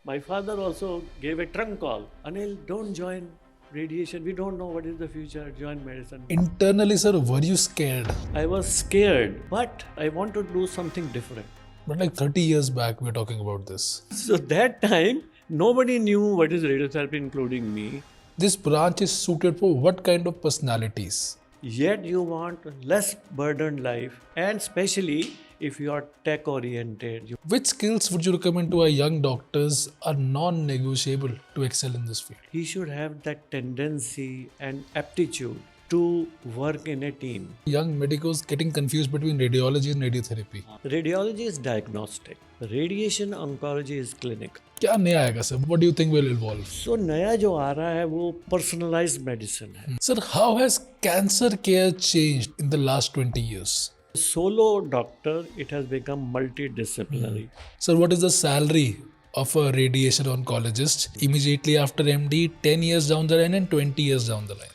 My father also gave a trunk call. Anil, don't join radiation. We don't know what is the future. Join medicine. Internally, sir, were you scared? I was scared, but I want to do something different. But like 30 years back, we're talking about this. So that time, nobody knew what is radiotherapy, including me. This branch is suited for what kind of personalities? Yet you want less burdened life, and especially if you are tech oriented. Which skills would you recommend to our young doctors are non-negotiable to excel in this field? He should have that tendency and aptitude to work in a team. Young medicos getting confused between radiology and radiotherapy. Radiology is diagnostic. Radiation oncology is clinical. क्या नया आएगा sir? What do you think will evolve? So नया जो आ रहा है वो personalized medicine है. Sir, how has cancer care changed in the last 20 years? Solo doctor, it has become multidisciplinary. Sir, what is the salary of a radiation oncologist immediately after MD, 10 years down the line and 20 years down the line?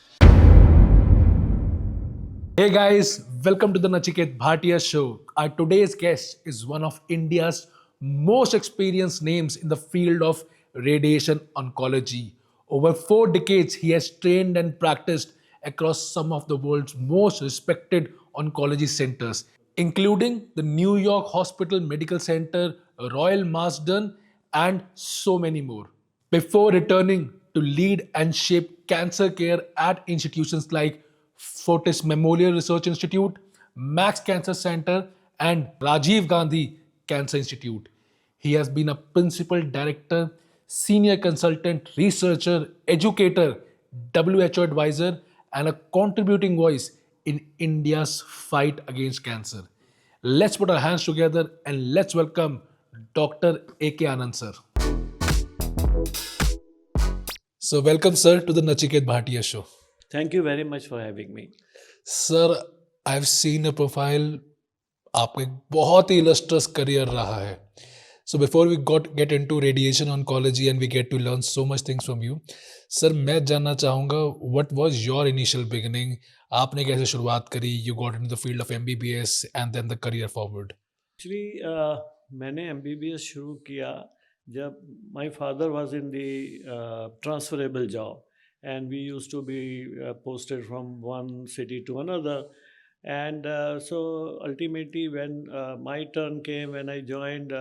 Hey guys, welcome to the Nachiket Bhatia Show. Our today's guest is one of India's most experienced names in the field of radiation oncology. Over 4 decades, he has trained and practiced across some of the world's most respected oncology centers, including the New York Hospital Medical Center, Royal Marsden, and so many more. Before returning to lead and shape cancer care at institutions like Fortis Memorial Research Institute, Max Cancer Center, and Rajiv Gandhi Cancer Institute. He has been a principal director, senior consultant, researcher, educator, WHO advisor, and a contributing voice in India's fight against cancer. Let's put our hands together and let's welcome Dr. A.K. Anand, sir. So, welcome, sir, to the Nachiket Bhatia Show. Thank you very much for having me. Sir, I've seen a profile. आपका एक बहुत ही illustrious career रहा है. So before we get into radiation oncology and we get to learn so much things from you, sir, मैं जानना चाहूँगा what was your initial beginning? आपने कैसे शुरुआत करी? You got into the field of MBBS and then the career forward. Actually, मैंने MBBS शुरू किया जब my father was in the transferable job. And we used to be posted from one city to another. And so ultimately when my turn came, when I joined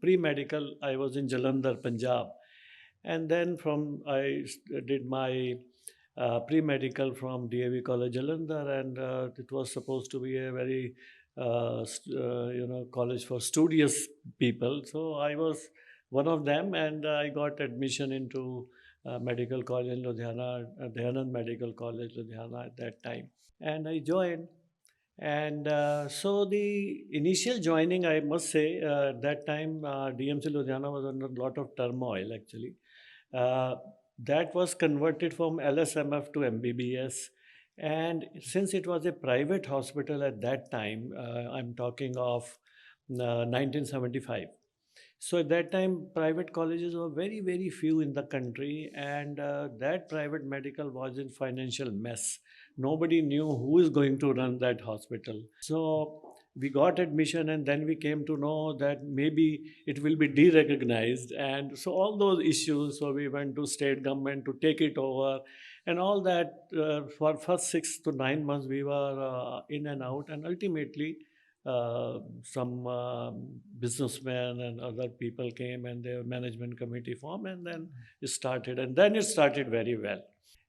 pre-medical, I was in Jalandhar, Punjab. And then I did my pre-medical from DAV College Jalandhar, and it was supposed to be a very college for studious people. So I was one of them, and I got admission into Medical College in Ludhiana, Dayanand Medical College, Ludhiana at that time. And I joined. And so the initial joining, I must say, that time DMC Ludhiana was under a lot of turmoil actually. That was converted from LSMF to MBBS. And since it was a private hospital at that time, I'm talking of 1975. So at that time, private colleges were very, very few in the country, and that private medical was in financial mess. Nobody knew who is going to run that hospital. So we got admission, and then we came to know that maybe it will be de-recognized. And so all those issues, so we went to state government to take it over. And all that, for first 6 to 9 months, we were in and out, and ultimately, some businessmen and other people came and their management committee formed, and then it started. And then it started very well.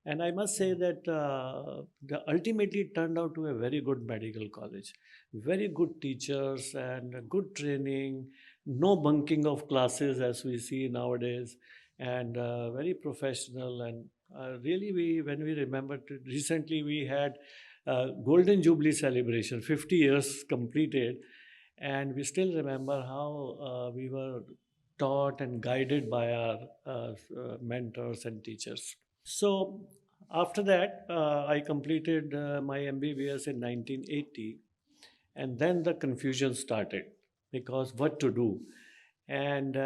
And I must say that ultimately it turned out to a very good medical college. Very good teachers and good training, no bunking of classes as we see nowadays, and very professional. And really, when we remember, recently we had Golden Jubilee celebration, 50 years completed, and we still remember how we were taught and guided by our mentors and teachers. So after that, I completed my MBBS in 1980, and then the confusion started because what to do. And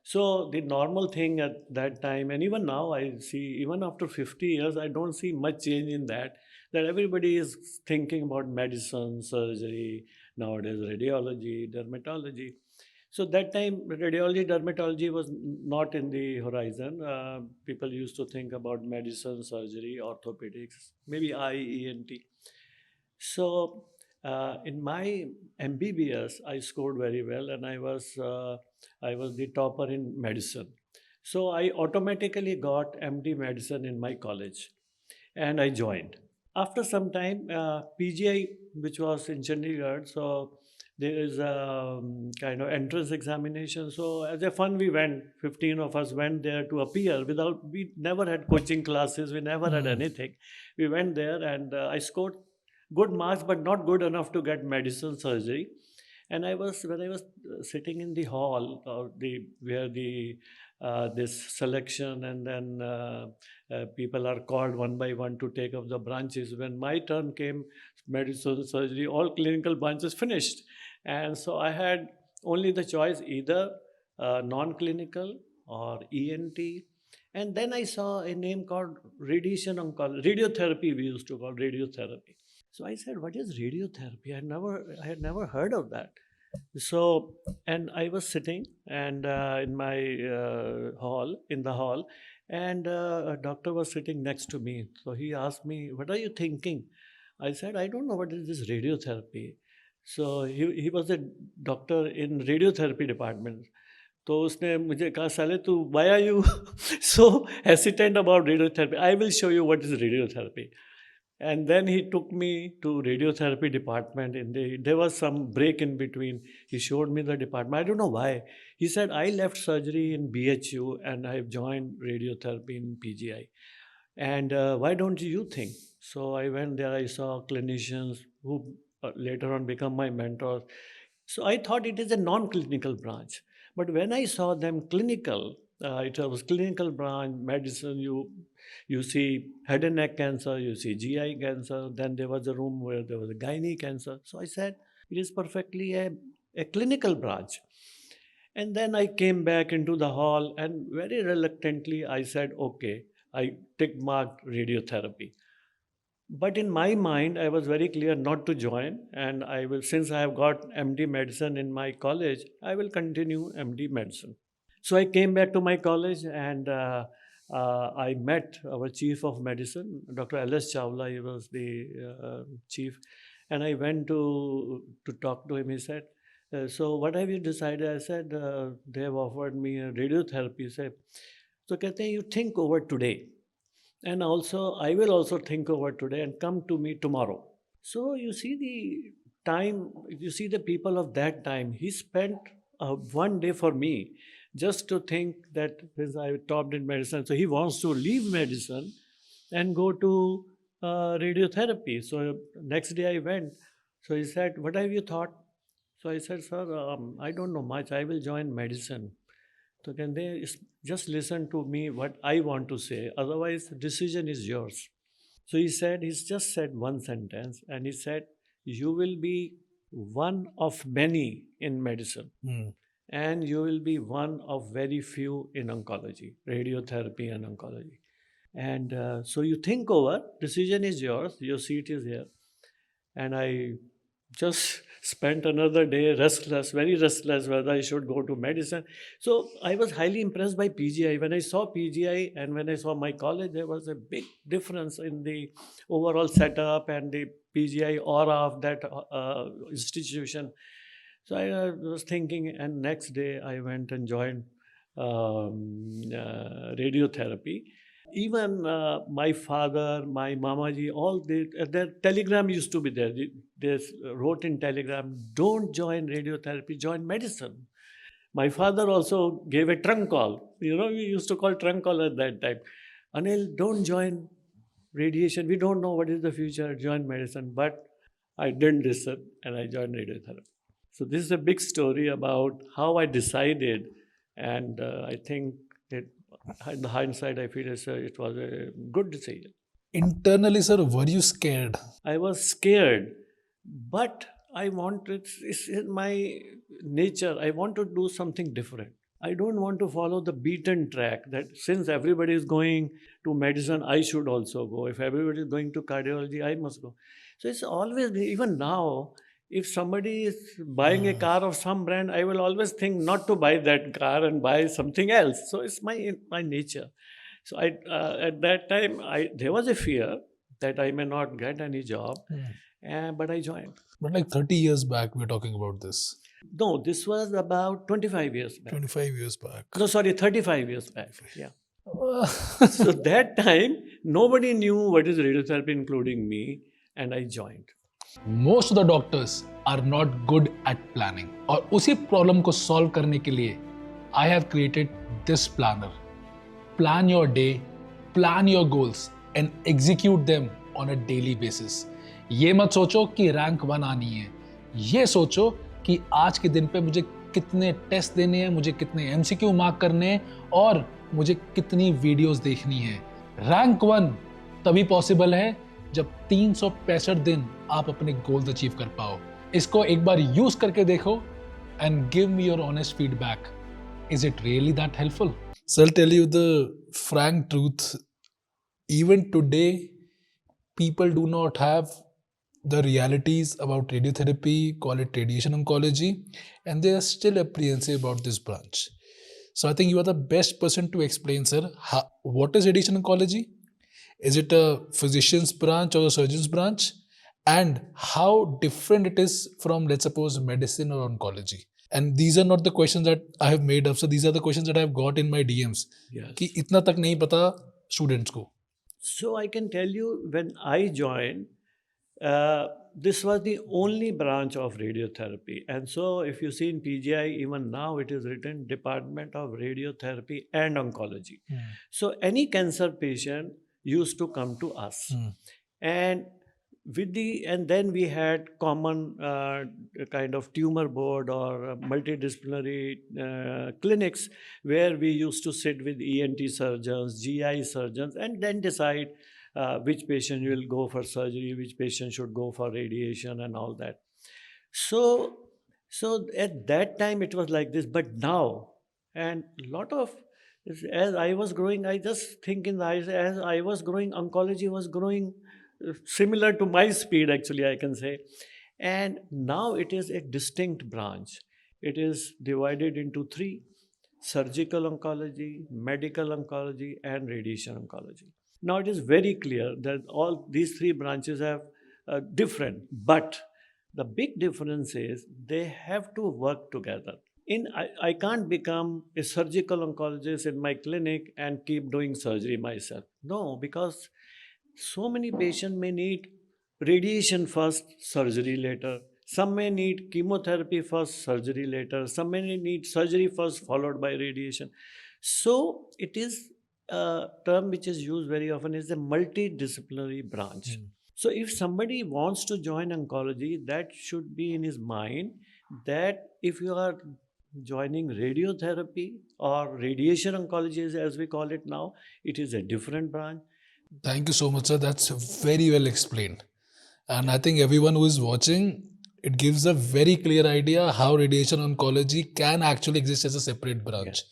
so the normal thing at that time, and even now I see, even after 50 years, I don't see much change in that everybody is thinking about medicine, surgery, nowadays radiology, dermatology. So that time, radiology, dermatology was not in the horizon. People used to think about medicine, surgery, orthopedics, maybe eye, ENT. So in my MBBS, I scored very well, and I was the topper in medicine. So I automatically got MD medicine in my college, and I joined. After some time, PGI, which was in Chandigarh, so there is a kind of entrance examination. So as a fun, we went. 15 of us went there to appear. Without, we never had coaching classes. We never had Mm. anything. We went there, and I scored good marks, but not good enough to get medicine surgery. And I was when I was sitting in the hall, the where the this selection, and then people are called one by one to take up the branches. When my turn came, medicine, surgery, all clinical branches finished, and so I had only the choice, either non-clinical or ENT. And then I saw a name called Radiation Oncology, Radiotherapy. We used to call Radiotherapy. So I said, "What is radiotherapy? I had never heard of that." So, and I was sitting and in my in the hall, and a doctor was sitting next to me. So he asked me, "What are you thinking?" I said, "I don't know what is this radiotherapy." So he was a doctor in radiotherapy department. तो उसने मुझे कहा, "साले तू why are you so hesitant about radiotherapy? I will show you what is radiotherapy." And then he took me to radiotherapy department. There was some break in between. He showed me the department. I don't know why. He said, "I left surgery in BHU and I've joined radiotherapy in PGI. And why don't you think?" So I went there. I saw clinicians who later on become my mentors. So I thought it is a non-clinical branch. But when I saw them clinical, it was clinical branch, medicine, you see head and neck cancer, you see GI cancer, then there was a room where there was a gynae cancer. So I said, it is perfectly a clinical branch. And then I came back into the hall, and very reluctantly I said, okay, I tick marked radiotherapy. But in my mind, I was very clear not to join, and I will, since I have got MD medicine in my college, I will continue MD medicine. So I came back to my college, and I met our chief of medicine, Dr. L.S. Chawla. He was the chief, and I went to talk to him. He said, "So what have you decided?" I said, "They have offered me a radiotherapy." He said, "So कहते हैं, you think over today, and also I will also think over today, and come to me tomorrow." So you see the time, you see the people of that time. He spent one day for me just to think that since I topped in medicine, so he wants to leave medicine and go to radiotherapy. So next day I went. So he said, "What have you thought?" So I said, "Sir, I don't know much. I will join medicine." So can they just listen to me what I want to say? Otherwise, the decision is yours. So he's just said one sentence, and he said, "You will be one of many in medicine, Mm. and you will be one of very few in oncology, radiotherapy and oncology. And so you think over, decision is yours, your seat is here." And I just spent another day restless, very restless, whether I should go to medicine. So I was highly impressed by PGI. When I saw PGI and when I saw my college, there was a big difference in the overall setup and the PGI aura of that institution. So I was thinking, and next day I went and joined radiotherapy. Even my father, my mamaji, all their telegram used to be there. They wrote in telegram, "Don't join radiotherapy, join medicine." My father also gave a trunk call. You know, we used to call trunk call at that time. "Anil, don't join radiation. We don't know what is the future. Join medicine." But I didn't listen, and I joined radiotherapy. So this is a big story about how I decided, and I think it, in the hindsight, I feel it was a good decision. Internally, sir, were you scared? I was scared, but I wanted, it's in my nature, I want to do something different. I don't want to follow the beaten track that since everybody is going to medicine, I should also go. If everybody is going to cardiology, I must go. So it's always, even now, if somebody is buying a car of some brand, I will always think not to buy that car and buy something else. So it's my nature. So at that time there was a fear that I may not get any job, but I joined. But like 30 years back, we're talking about this. No, this was about 25 years back. 25 years back. No, sorry, 35 years back. Yeah. So that time, nobody knew what is radiotherapy, including me, and I joined. Most of the doctors are not good at planning. और उसी problem को solve करने के लिए I have created this planner. Plan your day, plan your goals and execute them on a daily basis. ये मत सोचो कि रैंक 1 आनी है. ये सोचो कि आज के दिन पे मुझे कितने टेस्ट देने हैं, मुझे कितने MCQ मार्क करने हैं और मुझे कितनी वीडियोस देखनी है. रैंक 1 तभी पॉसिबल है जब 365 दिन आप अपने गोल्स अचीव कर पाओ. इसको एक बार यूज करके देखो and give me your honest feedback. Is it really that helpful? So I'll tell you the frank truth. Even today, people do not have the realities about radiotherapy, call it radiation oncology, and they are still apprehensive about this branch. So I think you are the best person to explain, sir, what is radiation oncology? Is it a physician's branch or a surgeon's branch? And how different it is from, let's suppose, medicine or oncology? And these are not the questions that I have made up. So these are the questions that I have got in my DMs. Yes. कि इतना तक नहीं पता students को. So I can tell you, when I joined, this was the only branch of radiotherapy. And so if you see in PGI, even now it is written Department of Radiotherapy and Oncology. So any cancer patient used to come to us. And then we had common kind of tumor board or multidisciplinary clinics where we used to sit with ENT surgeons, GI surgeons, and then decide which patient will go for surgery, which patient should go for radiation and all that. So at that time it was like this, but now, and lot of, as I was growing, I just think in the eyes, as I was growing, oncology was growing similar to my speed, actually, I can say. And now it is a distinct branch. It is divided into 3: surgical oncology, medical oncology, and radiation oncology. Now it is very clear that all these 3 branches have different, but the big difference is they have to work together. I can't become a surgical oncologist in my clinic and keep doing surgery myself. No, because so many patients may need radiation first, surgery later. Some may need chemotherapy first, surgery later. Some may need surgery first, followed by radiation. So it is a term which is used very often is a multidisciplinary branch. So if somebody wants to join oncology, that should be in his mind that if you are joining radiotherapy or radiation oncology, as we call it now, it is a different branch. Thank you so much, sir. That's very well explained. And I think everyone who is watching, it gives a very clear idea how radiation oncology can actually exist as a separate branch.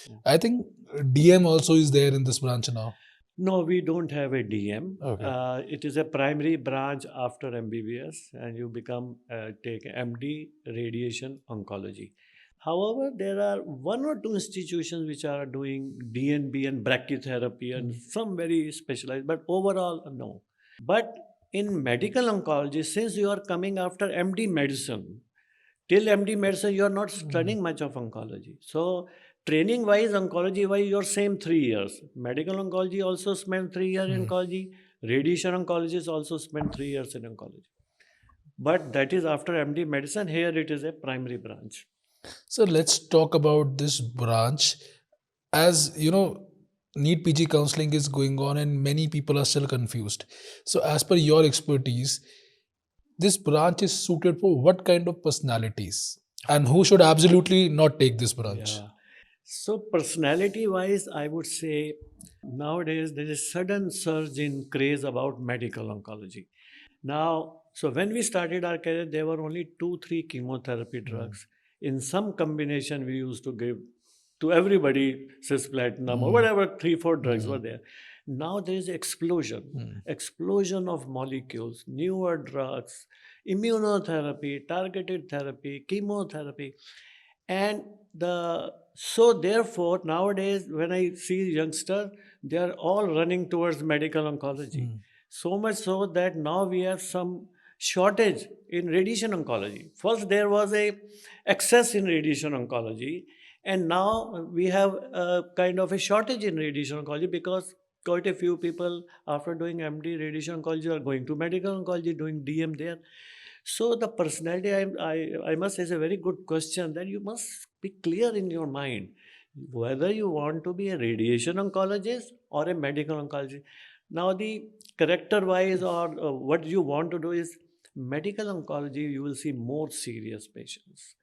Yeah. I think DM also is there in this branch now. No, we don't have a DM. Okay. It is a primary branch after MBBS, and you take MD, Radiation Oncology. However, there are 1 or 2 institutions which are doing DNB and brachytherapy and some very specialized, but overall, no. But in medical oncology, since you are coming after MD medicine, till MD medicine, you are not studying much of oncology. So training wise, oncology wise, you're same 3 years. Medical oncology also spent 3 years in oncology. Radiation oncologists also spent 3 years in oncology. But that is after MD medicine. Here it is a primary branch. So let's talk about this branch. As you know, NEET PG counseling is going on and many people are still confused. So as per your expertise, this branch is suited for what kind of personalities? And who should absolutely not take this branch? Yeah. So personality wise, I would say nowadays there is a sudden surge in craze about medical oncology. Now, so when we started our career, there were only 2-3 chemotherapy drugs. In some combination, we used to give to everybody, cisplatinum or whatever, 3, 4 drugs were there. Now there is explosion of molecules, newer drugs, immunotherapy, targeted therapy, chemotherapy. And so therefore nowadays when I see youngsters, they are all running towards medical oncology. So much so that now we have some shortage in radiation oncology. First there was a excess in radiation oncology, and now we have a kind of a shortage in radiation oncology because quite a few people after doing MD radiation oncology are going to medical oncology, doing DM there. So the personality, I must say, is a very good question that you must be clear in your mind whether you want to be a radiation oncologist or a medical oncologist. Now the character-wise or what you want to do is medical oncology. You will see more serious patients,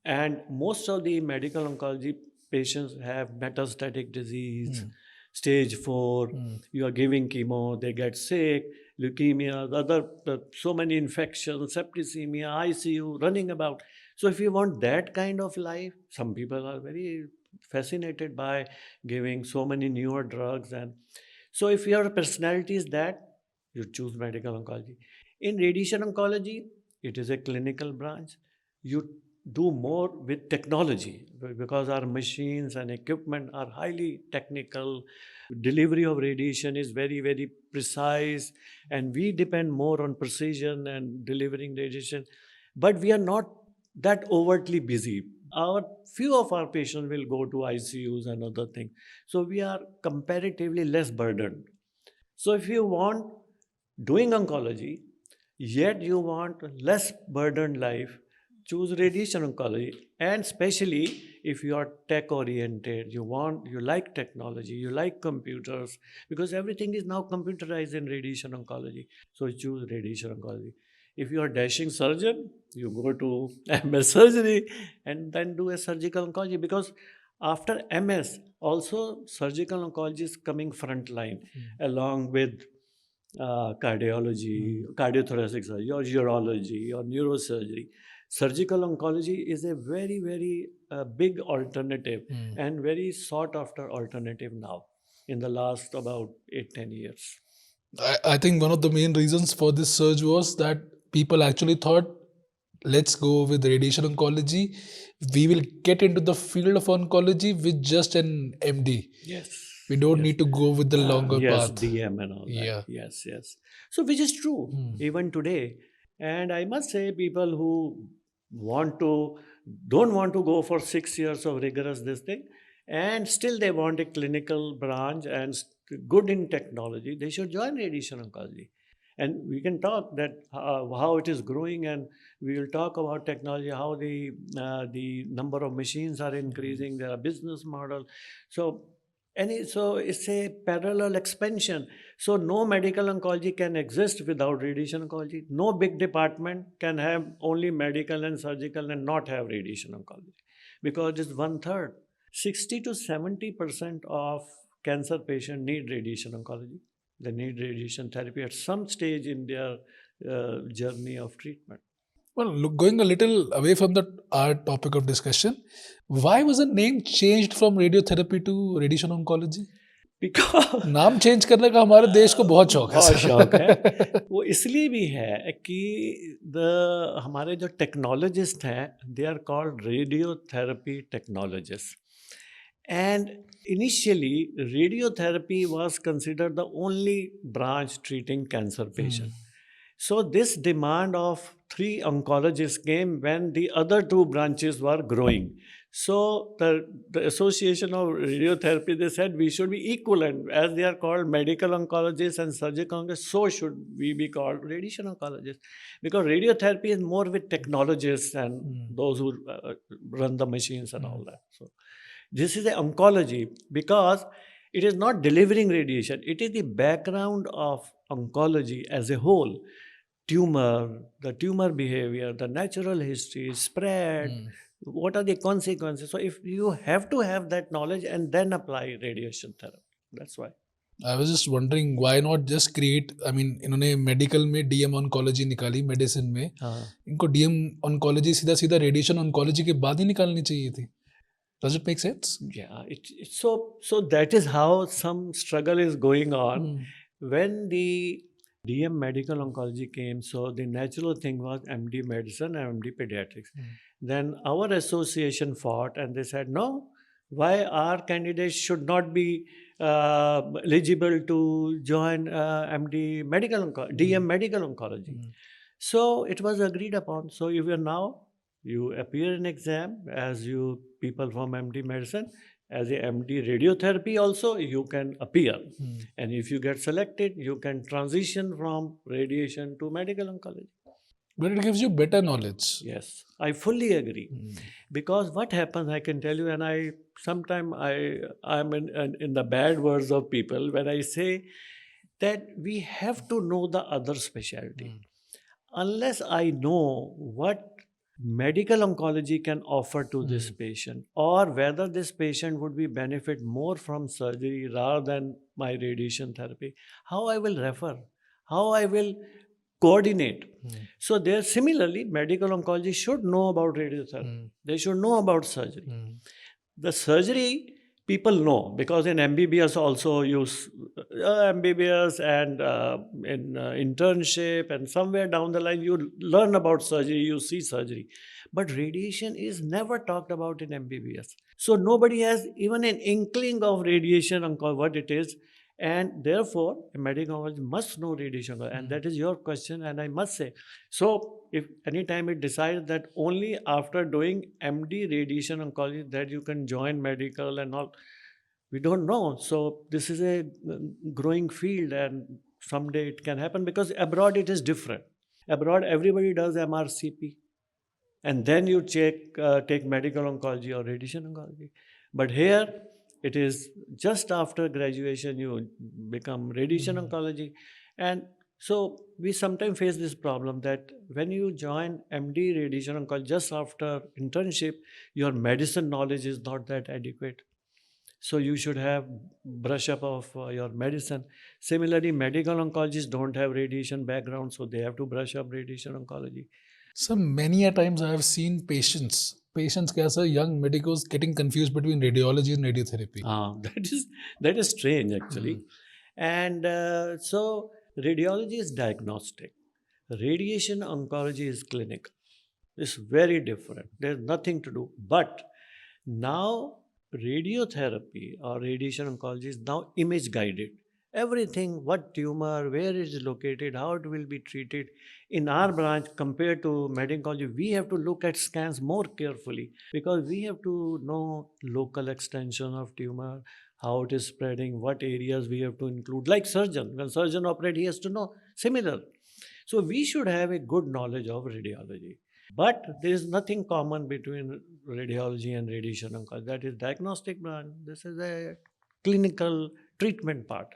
and most of the medical oncology patients have metastatic disease, stage 4. You are giving chemo, they get sick, leukemia, so many infections, septicemia, ICU, running about. So if you want that kind of life, some people are very fascinated by giving so many newer drugs. And so if your personality is that, you choose medical oncology. In radiation oncology, it is a clinical branch. You do more with technology because our machines and equipment are highly technical. Delivery of radiation is very, very precise, and we depend more on precision and delivering radiation. But we are not that overtly busy. Our few of our patients will go to ICUs and other things. So we are comparatively less burdened. So if you want doing oncology, yet you want less burdened life, choose radiation oncology. And especially if you are tech oriented, you like technology, you like computers, because everything is now computerized in radiation oncology. So choose radiation oncology. If you are dashing surgeon, you go to MS surgery and then do a surgical oncology, because after MS, also surgical oncology is coming front line along with cardiology, cardiothoracic surgery, or urology, or neurosurgery. Surgical oncology is a very, very big alternative and very sought after alternative now in the last about 8-10 years. I think one of the main reasons for this surge was that people actually thought, let's go with radiation oncology. We will get into the field of oncology with just an MD. Yes. We don't Yes. need to go with the longer Yes, path. DM and all Yeah. that. Yes, yes. So which is true even today. And I must say people who don't want to go for 6 years of rigorous this thing, and still they want a clinical branch and good in technology, they should join radiation oncology. And we can talk that how it is growing, and we will talk about technology, how the number of machines are increasing, their business model. So so it's a parallel expansion. So no medical oncology can exist without radiation oncology. No big department can have only medical and surgical and not have radiation oncology, because it's 1/3. 60 to 70% of cancer patients need radiation oncology. They need radiation therapy at some stage in their journey of treatment. Well, look, going a little away from our topic of discussion, why was the name changed from radiotherapy to radiation oncology? Because नाम change करने का हमारे देश को बहुत शौक है बहुत सर। शौक है। वो इसलिए भी है कि हमारे जो टेक्नोलॉजिस्ट हैं, they are called radiotherapy technologist. And initially, radiotherapy was considered the only branch treating cancer patients. So this demand of 3 oncologists came when the other 2 branches were growing. So the Association of Radiotherapy, they said we should be equivalent, as they are called medical oncologists and surgical oncologists, so should we be called radiation oncologists. Because radiotherapy is more with technologists and those who run the machines and all that. So this is an oncology because it is not delivering radiation. It is the background of oncology as a whole. Tumor, the tumor behavior, the natural history, spread, what are the consequences. So if you have to have that knowledge and then apply radiation therapy. That's why. I was just wondering why not just create, I mean, इन्होंने medical में DM oncology निकाली, medicine में हाँ. इनको DM oncology सीधा सीधा radiation oncology के बाद ही निकालनी चाहिए थी. Does it make sense? Yeah, so that is how some struggle is going on. When the DM medical oncology came, so the natural thing was MD medicine and MD pediatrics. Then our association fought and they said, no, why our candidates should not be eligible to join MD medical DM medical oncology. So it was agreed upon. So you are now, you appear in exam as you people from MD medicine, as a MD radiotherapy also you can appear. And if you get selected, you can transition from radiation to medical oncology. But it gives you better knowledge. Yes, I fully agree. Because what happens, I can tell you, and I sometimes I'm in the bad words of people when I say that we have to know the other specialty. Unless I know what medical oncology can offer to this patient, or whether this patient would be benefit more from surgery rather than my radiation therapy, how I will refer, how I will coordinate. So there, similarly, medical oncology should know about radiotherapy. They should know about surgery. The surgery people know, because in MBBS also use MBBS and in internship, and somewhere down the line you learn about surgery, you see surgery. But radiation is never talked about in MBBS. So nobody has even an inkling of radiation oncology, what it is. And therefore, a medical oncologist must know radiation oncology. And that is your question, and I must say. So if anytime it decides that only after doing MD radiation oncology that you can join medical and all, we don't know. So this is a growing field, and someday it can happen, because abroad it is different. Abroad everybody does MRCP, and then you take medical oncology or radiation oncology. But here it is just after graduation you become radiation oncology. And so we sometimes face this problem that when you join MD radiation oncology just after internship, your medicine knowledge is not that adequate. So you should have brush up of your medicine. Similarly, medical oncologists don't have radiation background, so they have to brush up radiation oncology. So many a times I have seen patients कैसा young medicos getting confused between radiology and radiotherapy. That is strange actually. And so radiology is diagnostic. Radiation oncology is clinical. It's very different. There's nothing to do. But now radiotherapy or radiation oncology is now image guided. Everything, what tumor, where it is located, how it will be treated. In our branch, compared to medical oncology, we have to look at scans more carefully, because we have to know local extension of tumor, how it is spreading, what areas we have to include. Like surgeon, when surgeon operate, he has to know. Similar. So we should have a good knowledge of radiology. But there is nothing common between radiology and radiation oncology. That is diagnostic branch. This is a clinical treatment part.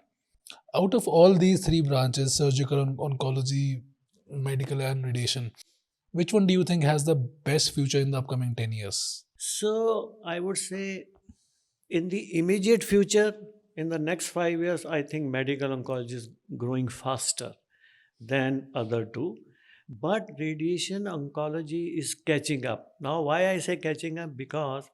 Out of all these three branches, surgical, oncology, medical, and radiation, which one do you think has the best future in the upcoming 10 years? So I would say in the immediate future, in the next 5 years, I think medical oncology is growing faster than other two. But radiation oncology is catching up. Now, why I say catching up? Because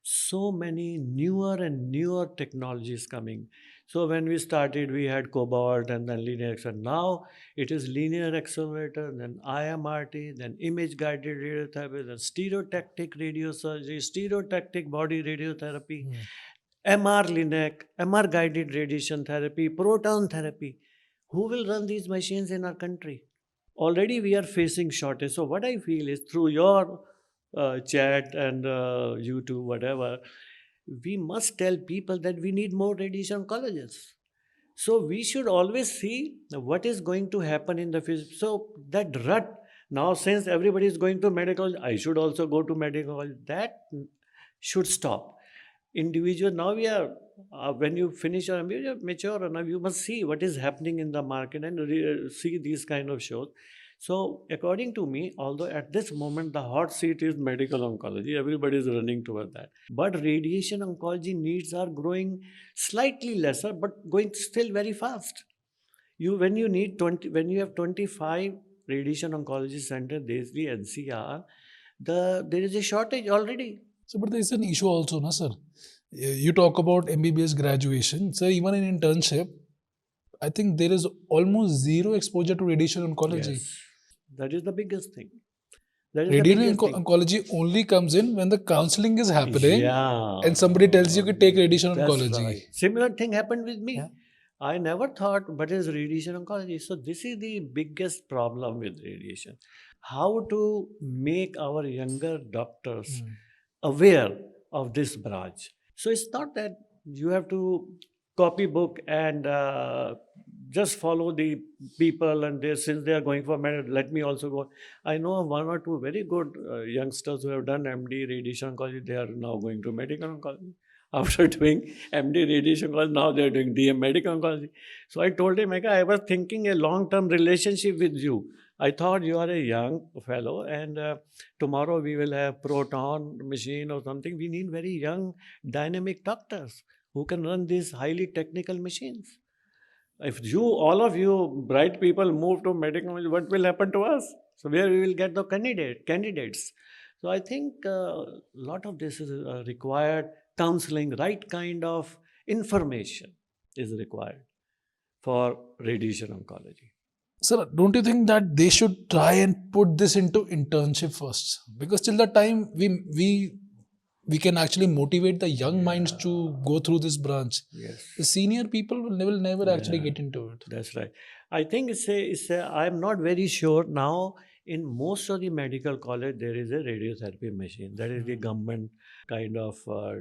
so many newer and newer technologies coming. So when we started, we had cobalt and then linear accelerator. Now it is linear accelerator, then IMRT, then image guided radiotherapy, then stereotactic radiosurgery, stereotactic body radiotherapy, MR Linac, MR guided radiation therapy, proton therapy. Who will run these machines in our country? Already we are facing shortage. So what I feel is, through your chat and YouTube, whatever, we must tell people that we need more radiation oncologists. So we should always see what is going to happen in the future. So that rut, now since everybody is going to medical, I should also go to medical. That should stop. Individual, now we are, when you finish your MBA, you're mature enough, you must see what is happening in the market and see these kind of shows. So according to me, although at this moment the hot seat is medical oncology, everybody is running toward that. But radiation oncology needs are growing slightly lesser, but going still very fast. When you need 20, when you have 25 radiation oncology centers, there's the NCR, there is a shortage already. So, but there is an issue also, na, sir. You talk about MBBS graduation. Sir, even in internship, I think there is almost zero exposure to radiation oncology. Yes, that is the biggest thing. That is the Radiation biggest thing. oncology only comes in when the counseling is happening Yeah, and somebody tells you to take radiation that's oncology. right. Similar thing happened with me. Yeah. I never thought, but is radiation oncology. So this is the biggest problem with radiation. How to make our younger doctors Hmm. aware of this branch. So it's not that you have to copy book and just follow the people and they, since they are going for med, let me also go. I know one or two very good youngsters who have done MD radiation oncology. They are now going to medical oncology. After doing MD radiation oncology, now they are doing DM medical oncology. So I told him, Mega, I was thinking a long-term relationship with you. I thought you are a young fellow and tomorrow we will have proton machine or something. We need very young, dynamic doctors who can run these highly technical machines. If you, all of you bright people move to medical, what will happen to us? So where we will get the candidates. So I think a lot of this is required counseling, right kind of information is required for radiation oncology. Sir, don't you think that they should try and put this into internship first? Because till the time we can actually motivate the young minds to go through this branch. Yes. The senior people will never actually Yeah. get into it. That's right. I think I'm not very sure now. In most of the medical college, there is a radiotherapy machine. That is the government kind of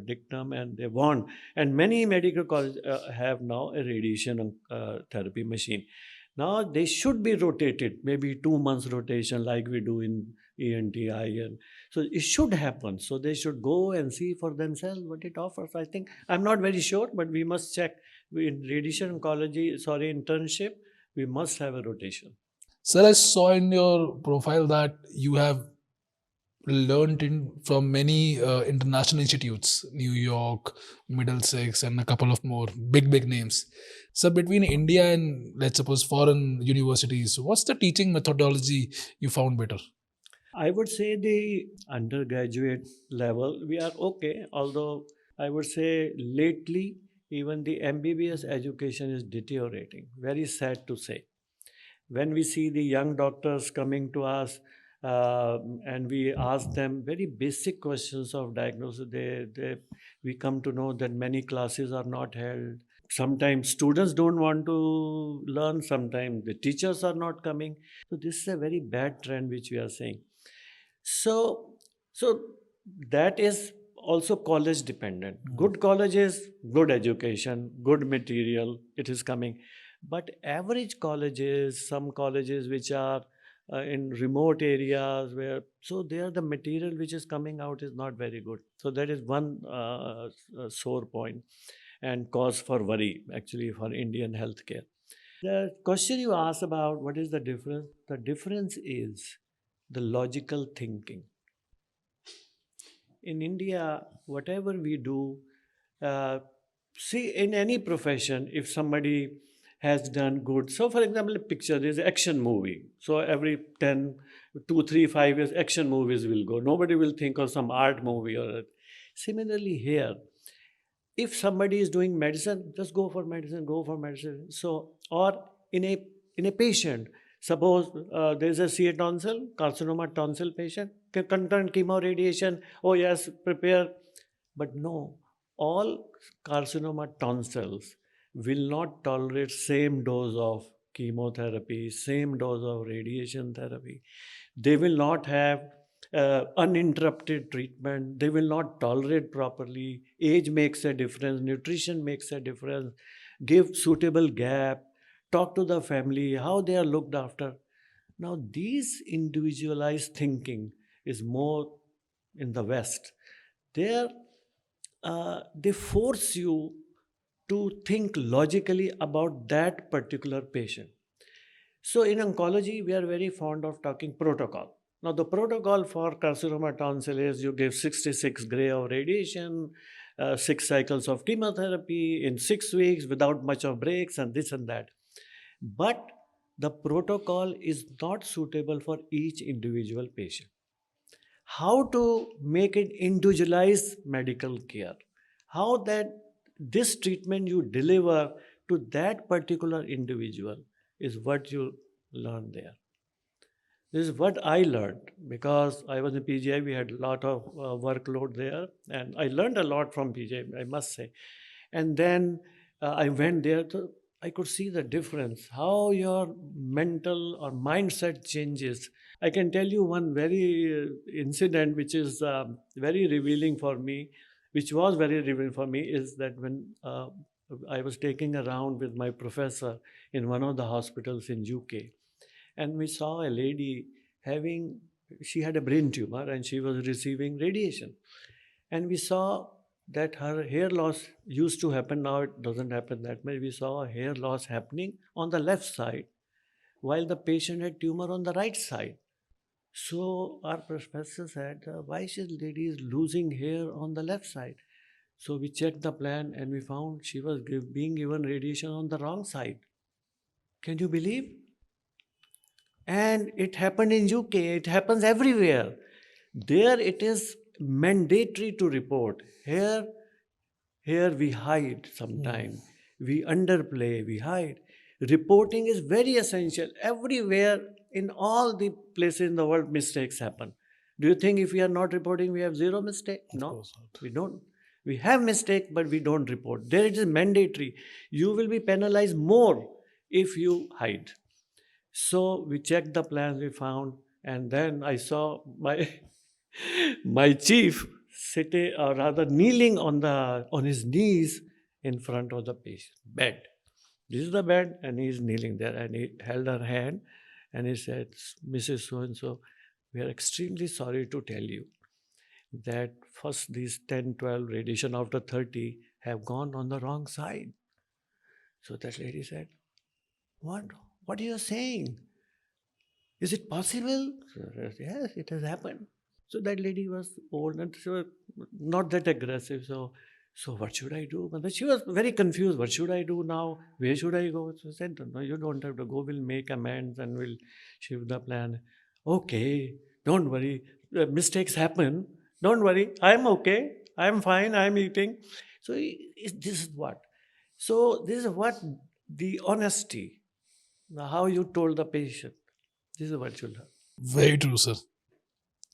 dictum, and they want. And many medical colleges have now a radiation therapy machine. Now they should be rotated, maybe 2 months rotation, like we do in ENTI, and so it should happen. So they should go and see for themselves what it offers. I think I'm not very sure, but we must check. In radiation oncology, sorry, internship, we must have a rotation. Sir, I saw in your profile that you have learned from many international institutes, New York, Middlesex, and a couple of more big names. So between India and let's suppose foreign universities, what's the teaching methodology you found better? I would say the undergraduate level, we are okay, although I would say lately, even the MBBS education is deteriorating. Very sad to say. When we see the young doctors coming to us and we ask them very basic questions of diagnosis, we come to know that many classes are not held. Sometimes students don't want to learn, sometimes the teachers are not coming. So this is a very bad trend which we are seeing. So, so that is also college dependent. Good colleges, good education, good material, it is coming. But average colleges, some colleges which are in remote areas where, so there the material which is coming out is not very good. So that is one sore point and cause for worry actually for Indian healthcare. The question you asked about what is the difference is the logical thinking. In India, whatever we do, uh, see in any profession, if somebody has done good. So, for example, a picture, there's an action movie. So, every 10, 2, 3, 5 years, action movies will go. Nobody will think of some art movie or. Similarly, here, if somebody is doing medicine, just go for medicine, go for medicine. So, or in a patient, suppose there is a CA tonsil, carcinoma tonsil patient, concurrent chemo radiation. Oh yes, prepare. But no, all carcinoma tonsils will not tolerate same dose of chemotherapy, same dose of radiation therapy. They will not have uninterrupted treatment. They will not tolerate properly. Age makes a difference. Nutrition makes a difference. Give suitable gap. Talk to the family, how they are looked after. Now, these individualized thinking is more in the West. There, they force you to think logically about that particular patient. So in oncology, we are very fond of talking protocol. Now, the protocol for carcinoma tonsil is you give 66 gray of radiation, 6 cycles of chemotherapy in 6 weeks without much of breaks and this and that. But the protocol is not suitable for each individual patient. how to make it individualized medical care, how that this treatment you deliver to that particular individual is what you learn there. This is what I learned because I was in PGI. We had a lot of workload there, and I learned a lot from PGI, I must say. And then I went there to, I could see the difference, how your mental or mindset changes. I can tell you one very incident which is very revealing for me, which was very revealing for me, is that when I was taking around with my professor in one of the hospitals in UK, and we saw a lady having, she had a brain tumor and she was receiving radiation, and we saw that her hair loss used to happen. Now it doesn't happen that much. We saw a hair loss happening on the left side while the patient had tumor on the right side. So our professor said, why is lady is losing hair on the left side? So we checked the plan and we found she was being given radiation on the wrong side. Can you believe? And it happened in UK. It happens everywhere. There it is mandatory to report. Here we hide sometimes. We underplay, we hide. Reporting is very essential. Everywhere, in all the places in the world, mistakes happen. Do you think if we are not reporting, we have zero mistake? No, we don't. We have mistake, but we don't report. There it is mandatory. You will be penalized more if you hide. So we checked the plans we found, and then I saw my my chief sitting, or rather kneeling on his knees in front of the patient bed. This is the bed, and he's kneeling there, and he held her hand, and he said, "Mrs. So and so, we are extremely sorry to tell you that first these 10, 12 radiation after 30 have gone on the wrong side." So that lady said, "What? What are you saying? Is it possible?" So I said, "Yes, it has happened." So that lady was old and so not that aggressive. So what should I do? But she was very confused. What should I do now? Where should I go? So I said, no, you don't have to go. We'll make amends and we'll shift the plan. Okay, don't worry. Mistakes happen. Don't worry. I'm okay. I'm fine. I'm eating. So this is what. So this is what the honesty, how you told the patient. This is what you learn. Very true, sir.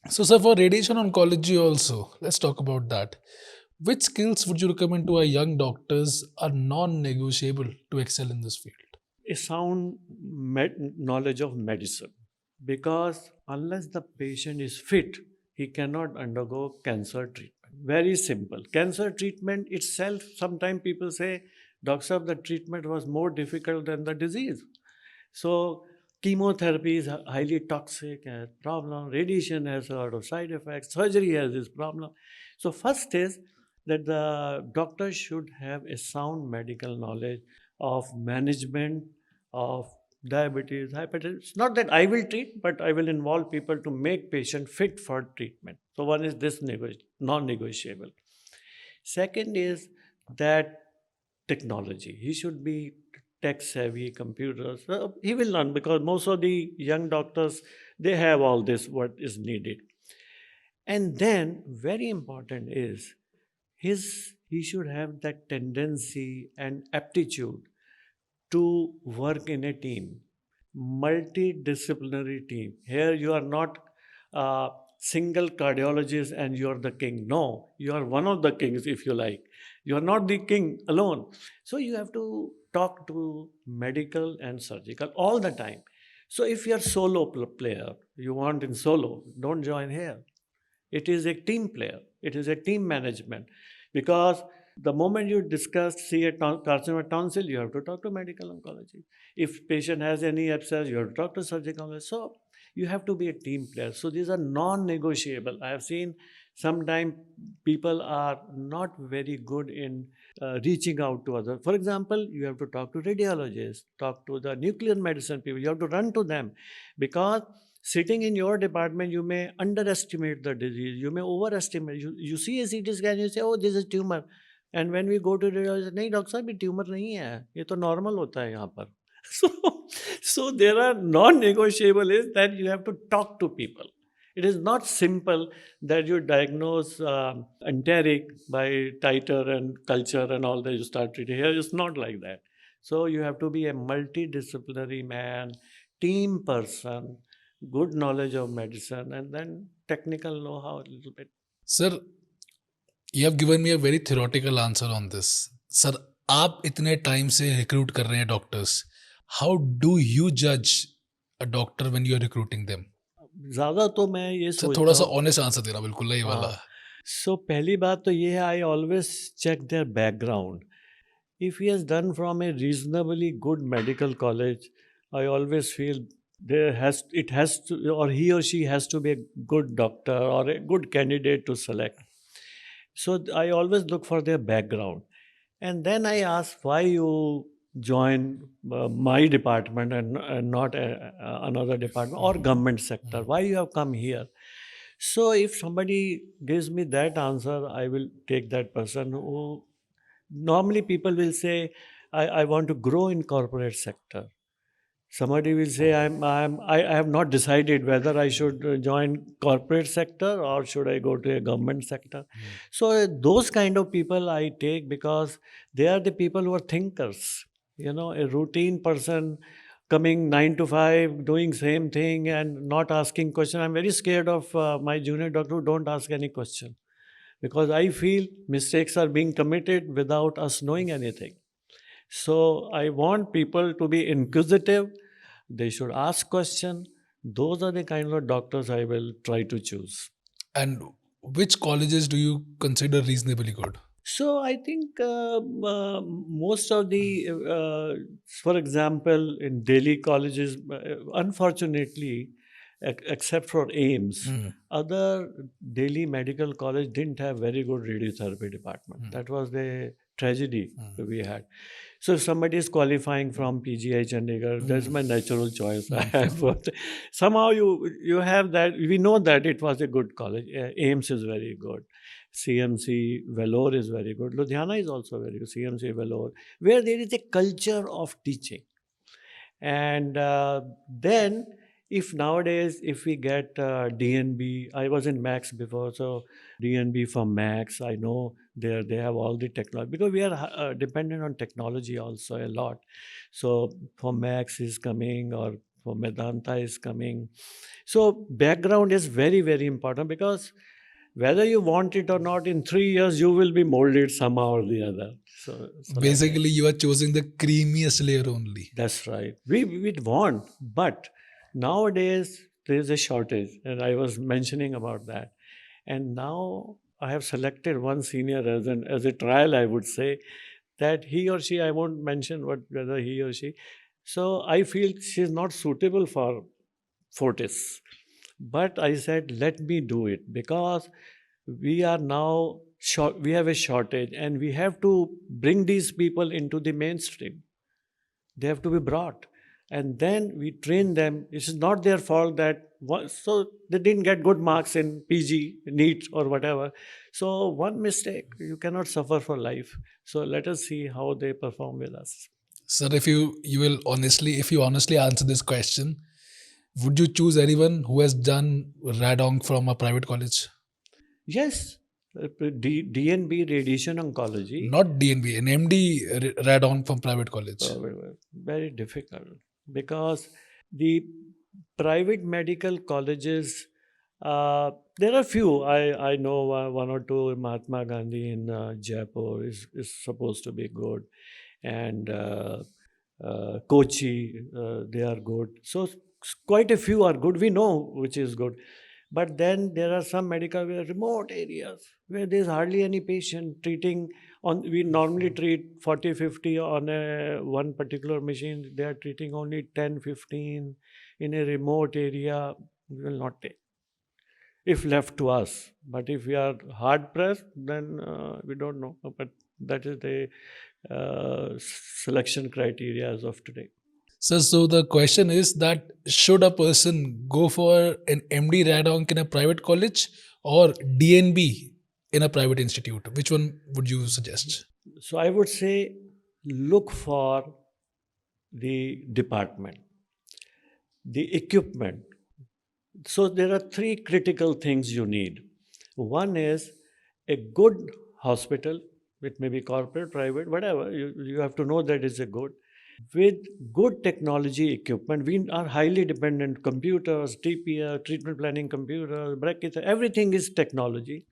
So, sir, for radiation oncology also, let's talk about that. Which skills would you recommend to our young doctors are non-negotiable to excel in this field? A sound knowledge of medicine, because unless the patient is fit, he cannot undergo cancer treatment. Very simple. Cancer treatment itself, sometimes people say, Doctor, the treatment was more difficult than the disease. So chemotherapy is highly toxic, has problem. Radiation has a lot of side effects. Surgery has this problem. So first is that the doctor should have a sound medical knowledge of management of diabetes, hypertension. It's not that I will treat, but I will involve people to make patient fit for treatment. So one is this non-negotiable. Second is that technology. He should be tech savvy, computers. He will learn because most of the young doctors, they have all this what is needed. And then very important is he should have that tendency and aptitude to work in a team, multidisciplinary team. Here you are not a single cardiologist and you are the king. No, you are one of the kings if you like. You are not the king alone. So you have to talk to medical and surgical all the time. So if you are solo player, you want in solo, don't join here. It is a team player. It is a team management. Because the moment you discuss, see a carcinoma tonsil, you have to talk to medical oncology. If patient has any abscess, you have to talk to surgical oncology. So you have to be a team player. So these are non-negotiable. I have seen sometimes people are not very good in reaching out to others. For example, you have to talk to radiologists, talk to the nuclear medicine people. You have to run to them because sitting in your department, you may underestimate the disease. You may overestimate. You see a CT scan, you say, oh, this is tumor. And when we go to radiologist, नहीं doctor साहब ये tumour नहीं है, ये तो normal होता है यहाँ पर. So there are non-negotiable is that you have to talk to people. It is not simple that you diagnose enteric by titer and culture and all that you start treating. Here it's not like that. So you have to be a multidisciplinary man, team person, good knowledge of medicine, and then technical know-how a little bit. Sir, you have given me a very theoretical answer on this. Sir, आप इतने time से recruit कर रहे हैं doctors. How do you judge a doctor when you are recruiting them? ज़्यादा तो मैं ये सर थोड़ा सा सोचता हूँ, ऑनेस्ट आंसर देना, बिल्कुल नहीं वाला. सो पहली बात तो ये है, I always check their background. If he has done from a reasonably good medical college, I always feel it has to, or he or she has to be a good doctor or a good candidate to select. So I always look for their background, and then I ask why you join my department and not another department or government sector. Why you have come here? So if somebody gives me that answer, I will take that person. Who normally people will say, I want to grow in corporate sector. Somebody will say, I have not decided whether I should join corporate sector or should I go to a government sector. So those kind of people I take because they are the people who are thinkers. You know, a routine person coming 9 to 5, doing same thing and not asking question. I'm very scared of my junior doctor who don't ask any question, because I feel mistakes are being committed without us knowing anything. So I want people to be inquisitive. They should ask questions. Those are the kind of doctors I will try to choose. And which colleges do you consider reasonably good? So I think most of the, for example, in Delhi colleges, unfortunately, except for AIMS, other Delhi medical college didn't have very good radiotherapy department. That was the tragedy we had. So if somebody is qualifying from PGI Chandigarh, that's my natural choice. I have somehow you have that. We know that it was a good college. AIMS is very good. CMC Vellore is very good. Ludhiana is also very good. CMC Vellore, where there is a culture of teaching. And then if nowadays if we get DNB, I was in Max before, so DNB from Max, I know they have all the technology, because we are dependent on technology also a lot. So for Max is coming, or for Medanta is coming. So background is very, very important, because whether you want it or not, in 3 years you will be molded somehow or the other. So Basically, you are choosing the creamiest layer only. that's right. We want, but nowadays there is a shortage, and I was mentioning about that. And now I have selected one senior as a trial, I would say, that he or she, I won't mention whether he or she. So I feel she's not suitable for Fortis. But I said, let me do it, because we are now short, we have a shortage, and we have to bring these people into the mainstream. They have to be brought, and then we train them. It is not their fault that so they didn't get good marks in PG, NEET, or whatever. So one mistake, you cannot suffer for life. So let us see how they perform with us. Sir, if you honestly answer this question, would you choose anyone who has done Radonc from a private college? Yes, DNB, Radiation Oncology. Not DNB, an MD Radonc from private college. Very difficult, because the private medical colleges, there are few. I know one or two. Mahatma Gandhi in Jaipur is supposed to be good, and Kochi, they are good. So quite a few are good. We know which is good. But then there are some medical remote areas where there's hardly any patient treating on. We normally treat 40, 50 on one particular machine. They are treating only 10, 15 in a remote area. We will not take, if left to us. But if we are hard pressed, then we don't know. But that is the selection criteria as of today. So the question is that should a person go for an MD Radonc in a private college or DNB in a private institute? Which one would you suggest? So I would say look for the department, the equipment. So there are three critical things you need. One is a good hospital, it may be corporate, private, whatever. You have to know that it's a good with good technology equipment. We are highly dependent computers, TPR, treatment planning computers, brachytherapy, everything is technology,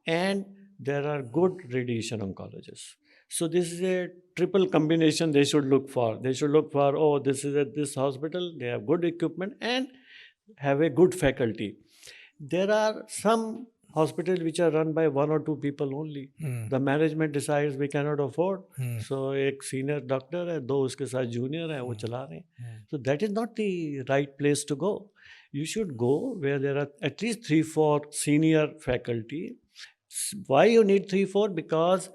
and there are good radiation oncologists. So this is a triple combination they should look for. They should look for, oh, this is at this hospital, they have good equipment and have a good faculty. There are some hospitals which are run by one or two people only. The management decides we cannot afford, so एक senior doctor है, दो उसके साथ junior है, वो चला रहे हैं. So that is not the right place to go. You should go where there are at least 3-4 senior faculty. Why you need 3-4? Because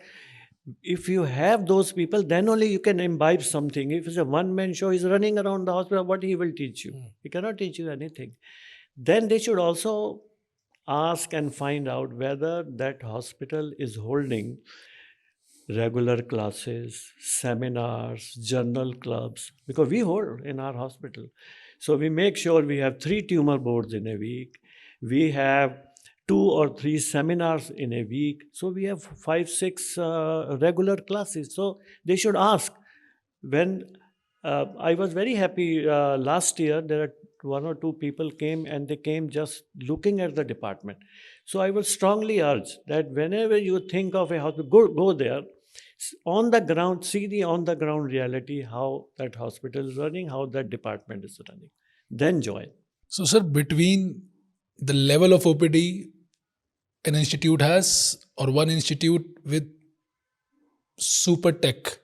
if you have those people, then only you can imbibe something. If it's a one-man show, he's running around the hospital, what he will teach you? He cannot teach you anything. Then they should also ask and find out whether that hospital is holding regular classes, seminars, journal clubs, because we hold in our hospital. So we make sure we have 3 tumor boards in a week. We have 2 or 3 seminars in a week. So we have 5-6 regular classes. So they should ask. When I was very happy last year, there are 1 or 2 people came and they came just looking at the department. So I will strongly urge that whenever you think of a hospital, go there, on the ground, see the on the ground reality, how that hospital is running, how that department is running. Then join. So, sir, between the level of OPD an institute has or one institute with super tech,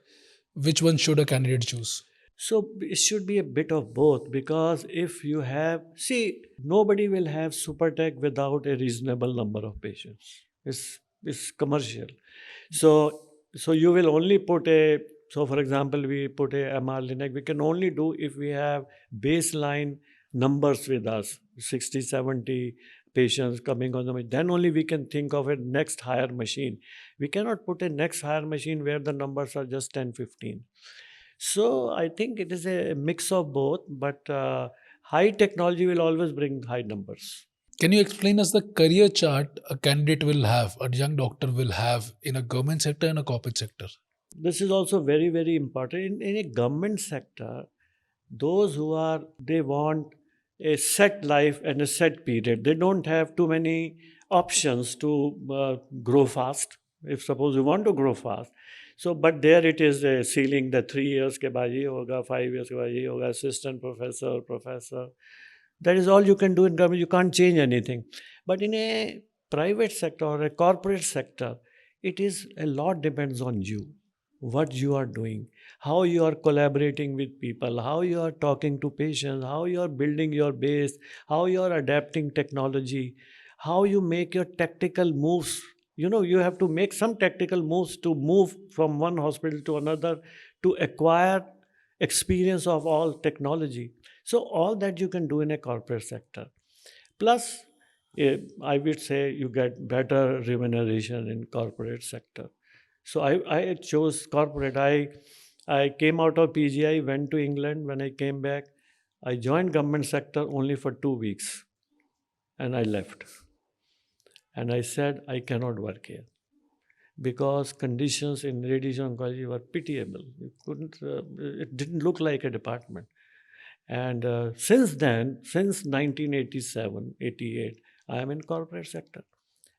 which one should a candidate choose? So it should be a bit of both, because if you have, see, nobody will have super tech without a reasonable number of patients. It's commercial. So you will only put a, so for example, we put a MR Linac, we can only do if we have baseline numbers with us, 60, 70 patients coming on the machine. Then only we can think of a next higher machine. We cannot put a next higher machine where the numbers are just 10, 15. So I think it is a mix of both, but high technology will always bring high numbers. Can you explain us the career chart a candidate will have, a young doctor will have in a government sector and a corporate sector? This is also very, very important. In a government sector, those who are, they want a set life and a set period. They don't have too many options to grow fast. If suppose you want to grow fast. So, but there it is a ceiling that 3 years ke baad ye hoga, 5 years ke baad ye hoga, assistant professor. That is all you can do in government. You can't change anything. But in a private sector or a corporate sector, it is a lot depends on you, what you are doing, how you are collaborating with people, how you are talking to patients, how you are building your base, how you are adapting technology, how you make your tactical moves. You know, you have to make some tactical moves to move from one hospital to another to acquire experience of all technology. So all that you can do in a corporate sector. Plus, I would say you get better remuneration in corporate sector. So I chose corporate. I came out of PGI, went to England. When I came back, I joined government sector only for 2 weeks and I left. And I said, I cannot work here because conditions in radiation oncology were pitiable. You couldn't, it didn't look like a department. And since then, since 1987, 88, I am in corporate sector.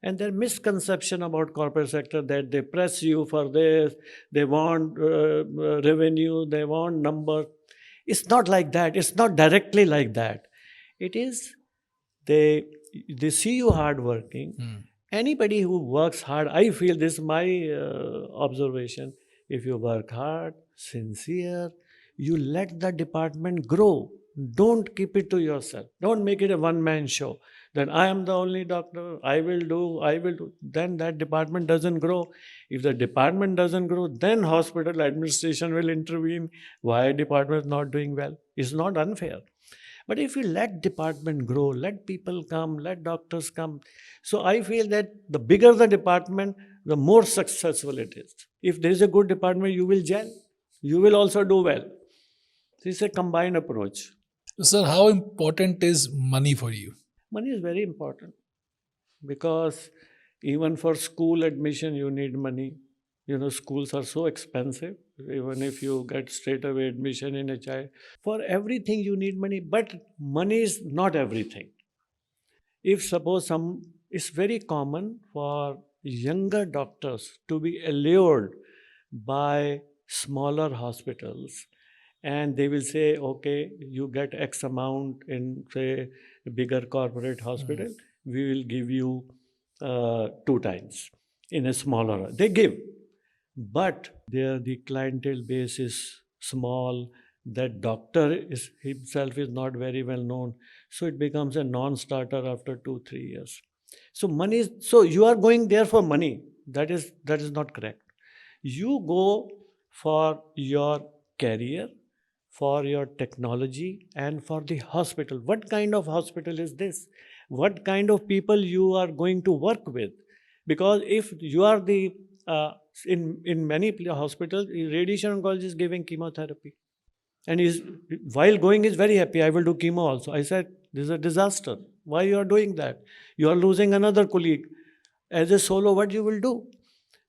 And their misconception about corporate sector that they press you for this, they want revenue, they want number. It's not like that. It's not directly like that. It is they see you hardworking. Anybody who works hard, I feel this is my observation. If you work hard, sincere, you let the department grow. Don't keep it to yourself. Don't make it a one-man show. That I am the only doctor, I will do. Then that department doesn't grow. If the department doesn't grow, then hospital administration will intervene. Why department is not doing well? It's not unfair. But if you let department grow, let people come, let doctors come. So I feel that the bigger the department, the more successful it is. If there is a good department, you will gel. You will also do well. This is a combined approach. Sir, how important is money for you? Money is very important because even for school admission, you need money. Schools are so expensive. Even if you get straight away admission in a child, for everything you need money. But money is not everything. If suppose it's very common for younger doctors to be allured by smaller hospitals, and they will say, okay, you get X amount in, say, a bigger corporate hospital, we will give you 2 times in a smaller. They give, but there the clientele base is small. That doctor is himself is not very well known, so it becomes a non-starter after 2 3 years. So money is, so you are going there for money. That is not correct. You go for your career, for your technology, and for the hospital. What kind of hospital is this? What kind of people you are going to work with? Because if you are the in many hospitals, radiation oncologist is giving chemotherapy, and is while going is very happy. I will do chemo also. I said, this is a disaster. Why you are doing that? You are losing another colleague. As a solo, what you will do?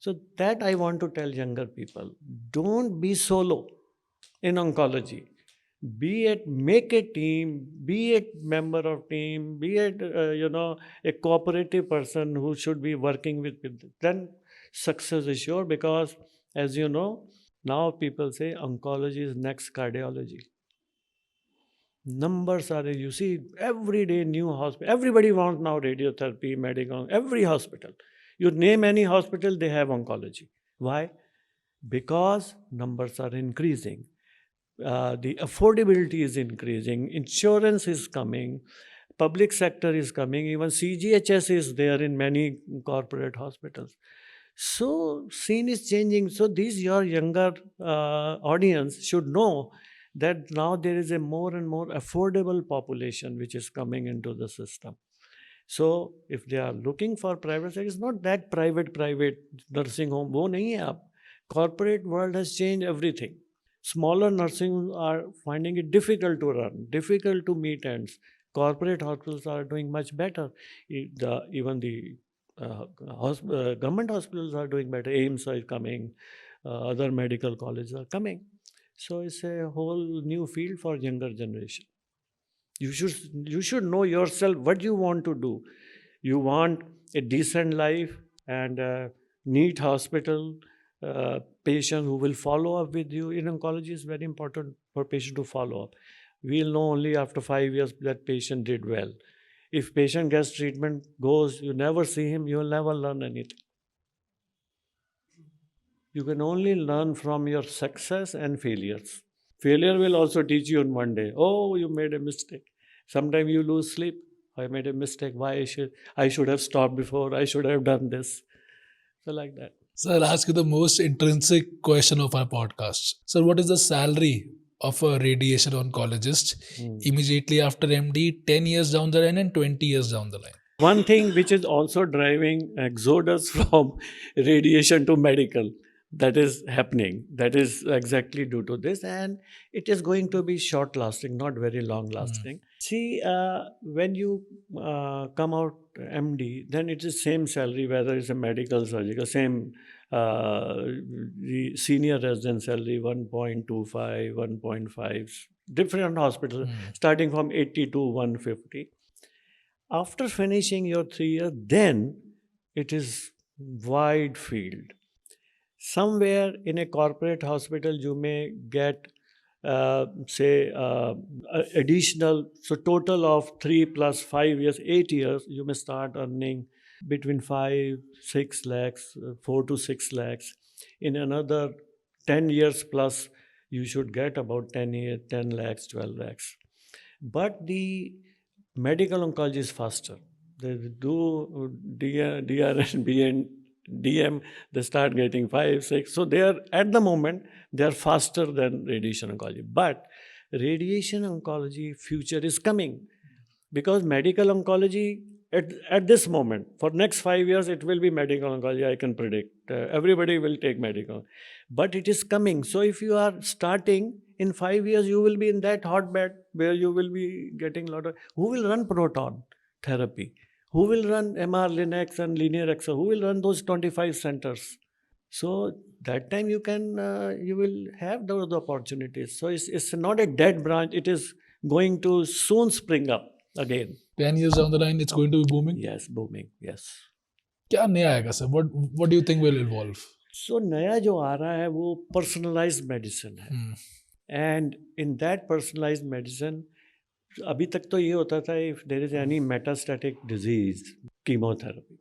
So that I want to tell younger people: don't be solo in oncology. Be it, make a team, be it member of team, be it a cooperative person who should be working with people. Then success is sure, because as you know, now people say oncology is next cardiology. Numbers are, you see, every day new hospital. Everybody wants now radiotherapy, medical, every hospital. You name any hospital, they have oncology. Why? Because numbers are increasing. The affordability is increasing, insurance is coming, public sector is coming, even CGHS is there in many corporate hospitals. So scene is changing. So these your younger audience should know that now there is a more and more affordable population which is coming into the system. So if they are looking for private sector, it's not that private nursing home. वो नहीं है आप. Corporate world has changed everything. Smaller nursing homes are finding it difficult to run, difficult to meet ends. Corporate hospitals are doing much better. Even the government hospitals are doing better. AIMS are coming, other medical colleges are coming. So it's a whole new field for younger generation. You should know yourself what you want to do. You want a decent life and a neat hospital, patient who will follow up with you. In oncology, it's very important for patient to follow up. We'll know only after 5 years that patient did well. If patient gets treatment, goes, you never see him, you will never learn anything. You can only learn from your success and failures. Failure will also teach you on one day. Oh, you made a mistake. Sometimes you lose sleep. I made a mistake. Why I should have stopped before. I should have done this. So like that. So I'll ask you the most intrinsic question of our podcast. Sir, what is the salary of a radiation oncologist immediately after MD, 10 years down the line and 20 years down the line? One thing which is also driving exodus from radiation to medical, that is happening. That is exactly due to this, and it is going to be short lasting, not very long lasting. See, when you come out MD, then it is same salary, whether it's a medical surgical, same the senior resident salary 1.25, 1.5, different hospitals starting from 80 to 150. After finishing your 3 years, then it is wide field. Somewhere in a corporate hospital, you may get, say, additional, so total of 3 plus 5 years, 8 years, you may start earning between 5, 6 lakhs, 4 to 6 lakhs. In another 10 years plus, you should get about 10 lakhs, 12 lakhs. But the medical oncology is faster. They do DRN, BN, DM, they start getting 5, 6. So they are, at the moment, they are faster than radiation oncology. But radiation oncology future is coming, because medical oncology at this moment, for next 5 years, it will be medical oncology, I can predict. Everybody will take medical. But it is coming. So if you are starting, in 5 years, you will be in that hotbed where you will be getting a lot of, who will run proton? therapy. Who will run MR, Linux, and linear Excel? Who will run those 25 centers? So that time you will have those opportunities. So it's not a dead branch. It is going to soon spring up again. 10 years down the line, it's going to be booming. Yes, booming. Yes. क्या नया आएगा sir? What do you think will evolve? So नया जो आ रहा है वो personalized medicine है. And in that personalized medicine, अभी तक तो ये होता था, if there is any metastatic disease, chemotherapy.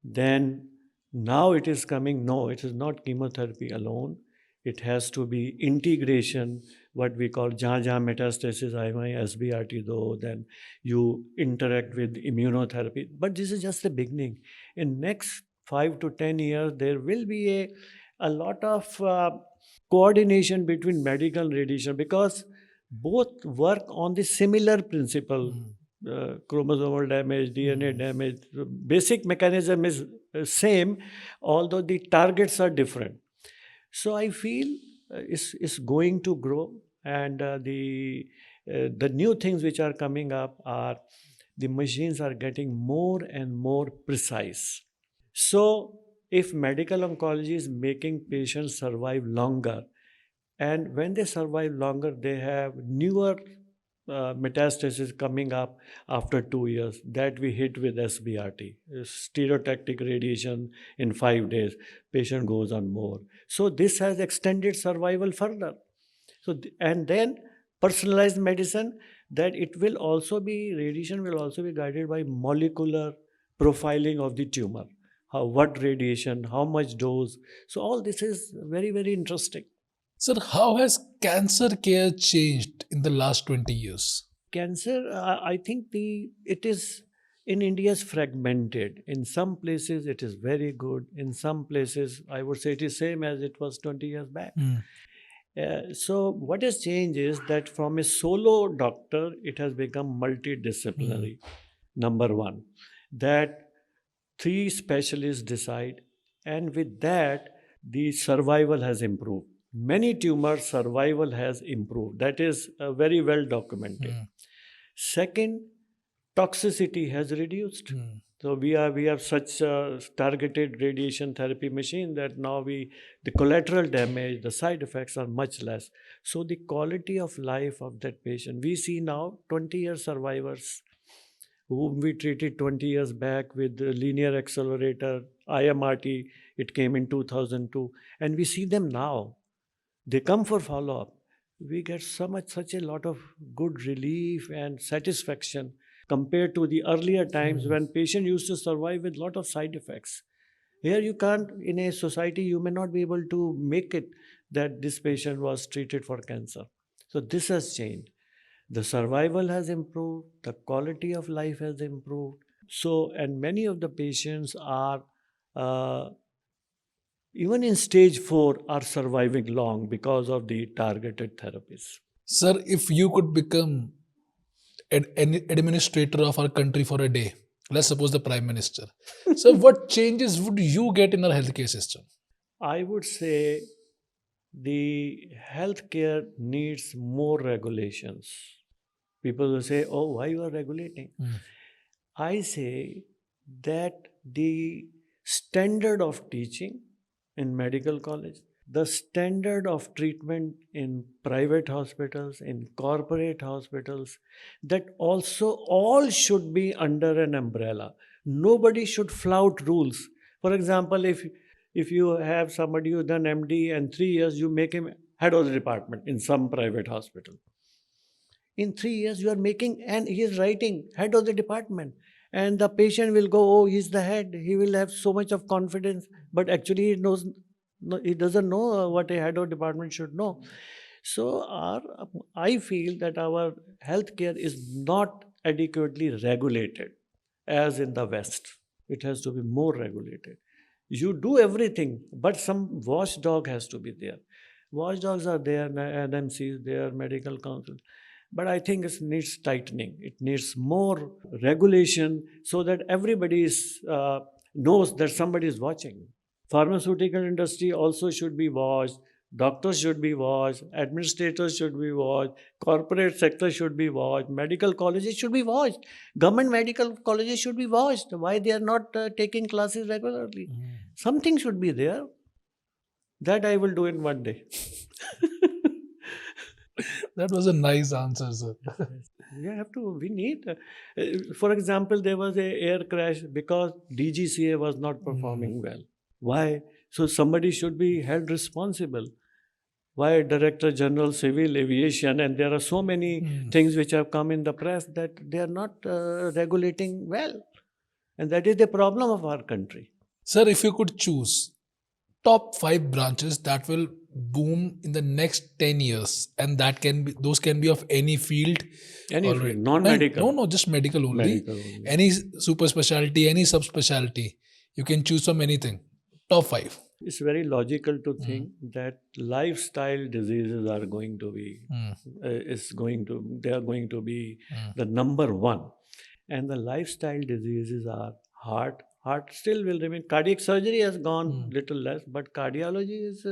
Then now it is coming, no, it is not chemotherapy alone. It has to be integration, what we call जहाँ metastasis आए हुए हैं, SBRT दो, then you interact with immunotherapy. But this is just the beginning. In next 5 to 10 years, there will be a lot of coordination between medical and radiation, because both work on the similar principle. Chromosomal damage, DNA damage, basic mechanism is same, although the targets are different. So I feel it's going to grow, and the new things which are coming up are the machines are getting more and more precise. So if medical oncology is making patients survive longer, and when they survive longer, they have newer metastasis coming up after 2 years that we hit with SBRT, stereotactic radiation in 5 days, patient goes on more. So this has extended survival further. So and then personalized medicine, that it will also be, radiation will also be guided by molecular profiling of the tumor. What radiation, how much dose. So all this is very, very interesting. Sir, how has cancer care changed in the last 20 years? Cancer, I think it is in India is fragmented. In some places it is very good. In some places, I would say it is same as it was 20 years back. So what has changed is that from a solo doctor, it has become multidisciplinary. Number one, that 3 specialists decide, and with that, the survival has improved. Many tumors survival has improved. That is very well documented. Second, toxicity has reduced. So we have such a targeted radiation therapy machine that now the collateral damage, the side effects are much less. So the quality of life of that patient, we see now 20-year survivors whom we treated 20 years back with the linear accelerator, IMRT, it came in 2002, and we see them now. They come for follow-up. We get such a lot of good relief and satisfaction compared to the earlier times when patient used to survive with lot of side effects. Here you can't, in a society, you may not be able to make it that this patient was treated for cancer. So this has changed. The survival has improved, the quality of life has improved. So, and many of the patients are even in stage 4 are surviving long because of the targeted therapies. Sir, if you could become an administrator of our country for a day, let's suppose the Prime Minister, so what changes would you get in our healthcare system? I would say the healthcare needs more regulations. People will say, oh, why you are regulating? I say that the standard of teaching in medical college, the standard of treatment in private hospitals, in corporate hospitals, that also all should be under an umbrella. Nobody should flout rules. For example, if you have somebody who's done MD and 3 years, you make him head of the department in some private hospital. In 3 years, you are making, and he is writing head of the department. And the patient will go, oh, he's the head. He will have so much of confidence. But actually, he doesn't know what a head of department should know. So I feel that our healthcare is not adequately regulated as in the West. It has to be more regulated. You do everything, but some watchdog has to be there. Watchdogs are there, NMCs there, medical council. But I think it needs tightening. It needs more regulation so that everybody knows that somebody is watching. Pharmaceutical industry also should be watched. Doctors should be watched, administrators should be watched, corporate sector should be watched, medical colleges should be watched, government medical colleges should be watched. Why they are not taking classes regularly? Something should be there. That I will do in one day. That was a nice answer, sir. We have to. We need. For example, there was a air crash because DGCA was not performing well. Why? So somebody should be held responsible. Why Director General Civil Aviation, and there are so many things which have come in the press that they are not regulating well, and that is the problem of our country. Sir, if you could choose top 5 branches that will boom in the next 10 years, and that can be, those can be of any field. Any Alright. field, non-medical. No, just medical only. Medical only. Any super specialty, any subspecialty. You can choose from anything. Top 5. It's very logical to think that lifestyle diseases are going to be they are going to be the number one, and the lifestyle diseases are heart. Heart still will remain. Cardiac surgery has gone little less, but cardiology is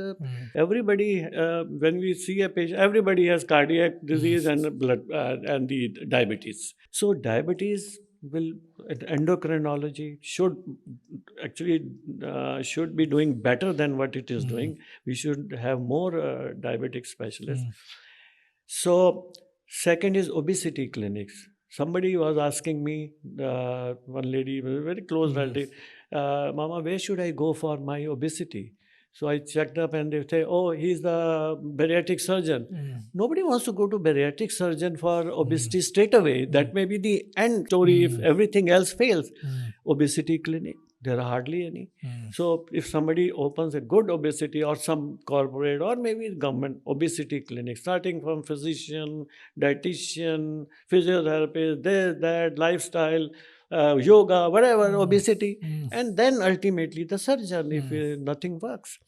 everybody. When we see a patient, everybody has cardiac disease and blood and the diabetes. So diabetes will endocrinology should actually should be doing better than what it is doing. We should have more diabetic specialists. So second is obesity clinics. Somebody was asking me, one lady, very close relative, Mama, where should I go for my obesity? So I checked up and they say, oh, he's the bariatric surgeon. Nobody wants to go to bariatric surgeon for obesity straight away. That may be the end story if everything else fails. Obesity clinic, there are hardly any. So if somebody opens a good obesity or some corporate or maybe government obesity clinic, starting from physician, dietitian, physiotherapist, this, that, lifestyle, yoga, whatever, obesity, and then ultimately the surgeon if nothing works.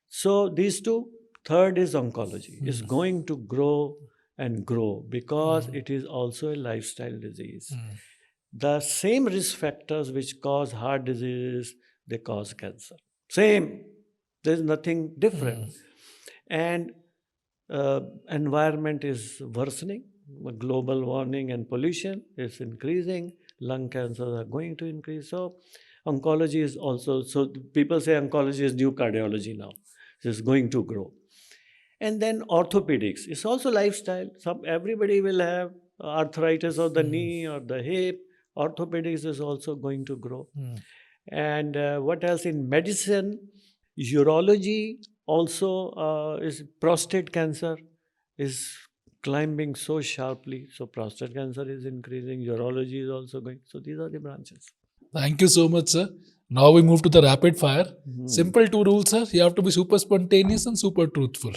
So these two. Third is oncology. It's going to grow and grow because it is also a lifestyle disease. The same risk factors which cause heart diseases, they cause cancer. Same. There's nothing different. And environment is worsening. Global warming and pollution is increasing. Lung cancers are going to increase. So oncology is also, so people say oncology is new cardiology now. It's going to grow. And then orthopedics. It's also lifestyle. Everybody will have arthritis of the knee or the hip. Orthopedics is also going to grow. And what else in medicine? Urology also is prostate cancer is climbing so sharply. So prostate cancer is increasing. Urology is also going. So these are the branches. Thank you so much, sir. Now we move to the rapid fire. Simple 2 rules, sir. You have to be super spontaneous and super truthful.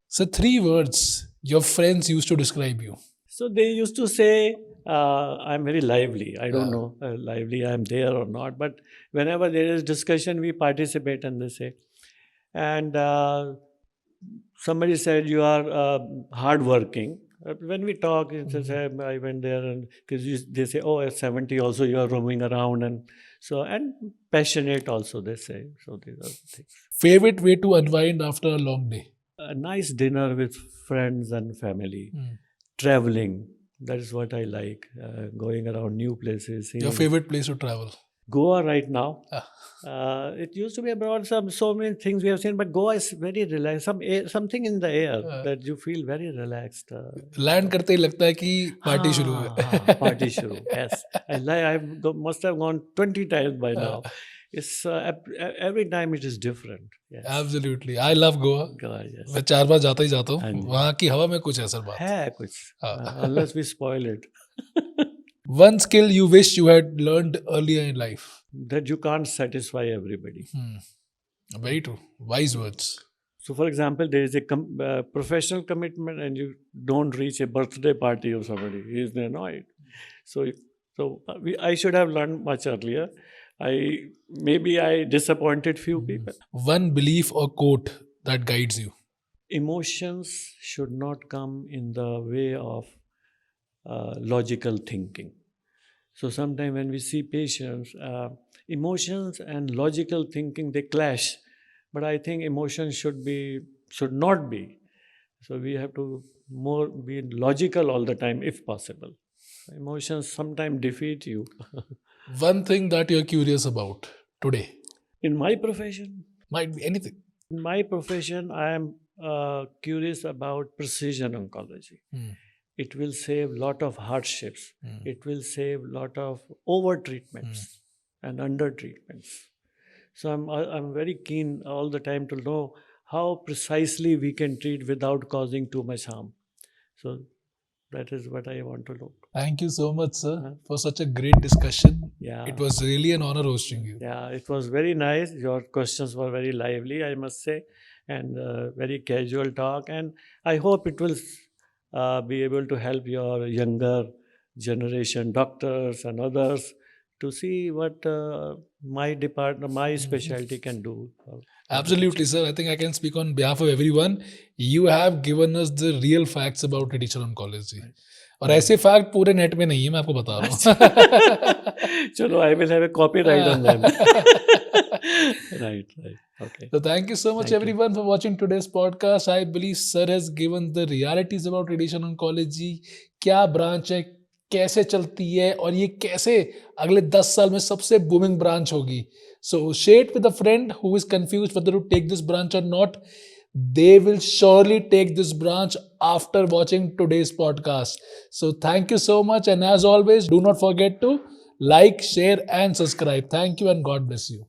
So 3 words your friends used to describe you. So they used to say, I'm very lively. I don't know lively I'm there or not. But whenever there is discussion, we participate and they say. And somebody said, you are hardworking. When we talk, they say, I went there and because they say, oh, at 70 also you are roaming around. And so, and passionate also, they say. So these are the things. Favorite way to unwind after a long day? A nice dinner with friends and family. Traveling. That is what I like. Going around new places. Your favorite place to travel? Goa right now. It used to be abroad. So many things we have seen, but Goa is very relaxed. Something in the air that you feel very relaxed. Land करते ही लगता है कि party शुरू है. Party shuru. Yes, I must have gone 20 times by now. It's every time it is different. Yes. Absolutely. I love Goa. Goa, yes. मैं 4 बार जाता ही जाता हूँ. वहाँ की हवा में कुछ असर बात. है कुछ. Unless we spoil it. One skill you wish you had learned earlier in life? That you can't satisfy everybody. Very true. Wise words. So, for example, there is a professional commitment and you don't reach a birthday party of somebody. He is annoyed. So I should have learned much earlier. Maybe I disappointed few people. One belief or quote that guides you? Emotions should not come in the way of logical thinking. So sometimes when we see patients, emotions and logical thinking, they clash. but I think emotions should not be. So we have to more be logical all the time if possible. Emotions sometimes defeat you. One thing that you're curious about today, In my profession, might be anything. I am curious about precision oncology. Hmm. It will save lot of hardships. Hmm. It will save lot of over treatments and under treatments. So I'm very keen all the time to know how precisely we can treat without causing too much harm. So that is what I want to look. Thank you so much, sir, Huh? for such a great discussion. Yeah. It was really an honor hosting you. Yeah, it was very nice. Your questions were very lively, I must say, and very casual talk. And I hope it will be able to help your younger generation doctors and others to see what my department, my specialty can do. Absolutely, sir. I think I can speak on behalf of everyone. You have given us the real facts about radiation oncology. और ऐसे fact पूरे net में नहीं है, मैं आपको बता रहा हूँ. Chalo, I will have a copyright on them. Right. Okay. So thank you so much, everyone, for watching today's podcast. I believe sir has given the realities about radiation oncology. क्या branch है, कैसे चलती है और ये कैसे अगले 10 साल में सबसे बूमिंग ब्रांच होगी. So share it with a friend who is confused whether to take this branch or not. They will surely take this branch after watching today's podcast. So thank you so much, and as always, do not forget to like, share and subscribe. Thank you and God bless you.